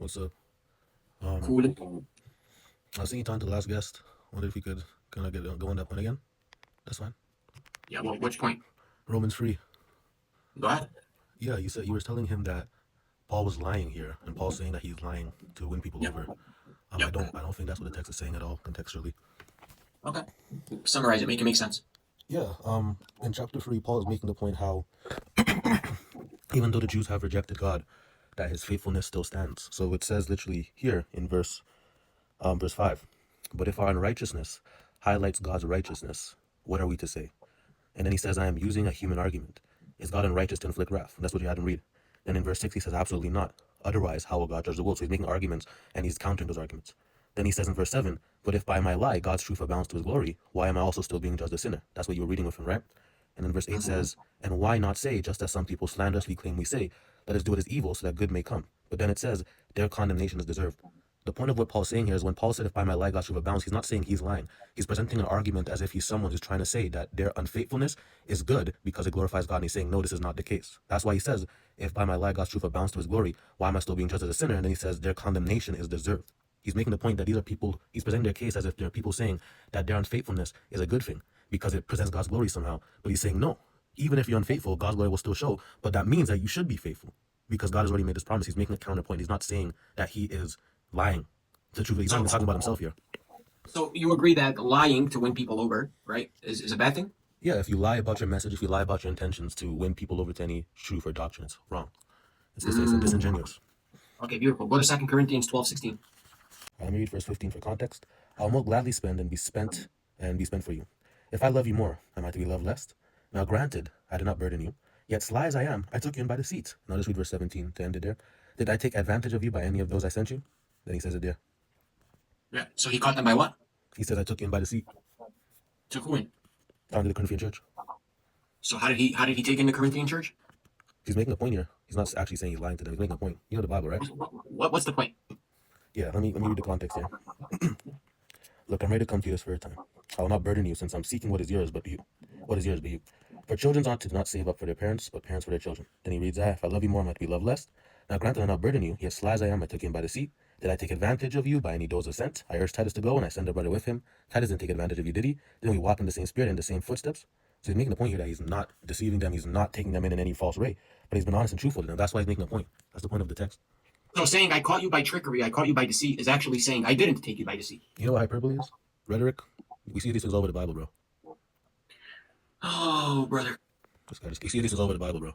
What's up? Um, Cool. I was thinking talking to the last guest. Wonder if we could kind of get go on that point again. That's fine. Yeah, well, which point? Romans 3. Go ahead. Yeah, you said you were telling him that Paul was lying here, and Paul's saying that he's lying to win people Yep. over. I Yep. don't think that's what the text is saying at all contextually. Okay. Summarize it. Make it make sense. Yeah. In chapter 3, Paul is making the point how even though the Jews have rejected God, that his faithfulness still stands. So it says literally here in verse 5. But if our unrighteousness highlights God's righteousness, what are we to say? And then he says, I am using a human argument. Is God unrighteous to inflict wrath? That's what you had him read. Then in verse 6, he says, absolutely not. Otherwise, how will God judge the world? So he's making arguments, and he's countering those arguments. Then he says in verse 7, but if by my lie God's truth abounds to his glory, why am I also still being judged a sinner? That's what you were reading with him, right? And then verse 8 says, and why not say, just as some people slander us, we claim we say, let us do what is evil so that good may come. But then it says, their condemnation is deserved. The point of what Paul's saying here is when Paul said, if by my lie God's truth abounds, he's not saying he's lying. He's presenting an argument as if he's someone who's trying to say that their unfaithfulness is good because it glorifies God. And he's saying, no, this is not the case. That's why he says, if by my lie God's truth abounds to his glory, why am I still being judged as a sinner? And then he says, their condemnation is deserved. He's making the point that these are people, he's presenting their case as if there are people saying that their unfaithfulness is a good thing because it presents God's glory somehow. But he's saying, no, even if you're unfaithful, God's glory will still show. But that means that you should be faithful because God has already made this promise. He's making a counterpoint. He's not saying that he is lying. The truth, he's not even talking about himself here. So you agree that lying to win people over, right, is a bad thing? Yeah, if you lie about your message, if you lie about your intentions to win people over to any truth or doctrine, it's wrong. It's disingenuous. Okay, beautiful. Go to 2 Corinthians 12:16. Let me read verse 15 for context. I'll more gladly spend and be spent for you. If I love you more, am I to be loved less? Now granted, I did not burden you, yet sly as I am, I took you in by deceit. Now just read verse 17 to end it there. Did I take advantage of you by any of those I sent you? Then he says it there. Yeah. So he caught them by what? He says I took you in by deceit. Took who in? Down to the Corinthian church. So how did he take in the Corinthian church? He's making a point here. He's not actually saying he's lying to them. He's making a point. You know the Bible, right? What's the point? Yeah, let me read the context here. Look, I'm ready to come to you this third time. I will not burden you, since I'm seeking what is yours, but you. What is yours, but you. For children ought to not save up for their parents, but parents for their children. Then he reads that, if I love you more, I might be loved less. Now granted, I not burden you, yet sly as I am, I took you in by deceit. Did I take advantage of you by any dose of sent? I urged Titus to go, and I sent a brother with him. Titus didn't take advantage of you, did he? Didn't we walk in the same spirit and the same footsteps? So he's making the point here that he's not deceiving them, he's not taking them in any false way, but he's been honest and truthful to them. That's why he's making a point. That's the point of the text. So saying I caught you by trickery, I caught you by deceit is actually saying I didn't take you by deceit. You know what hyperbole is? Rhetoric. We see these things all over the Bible, bro. Oh, brother. You see these things all over the Bible, bro.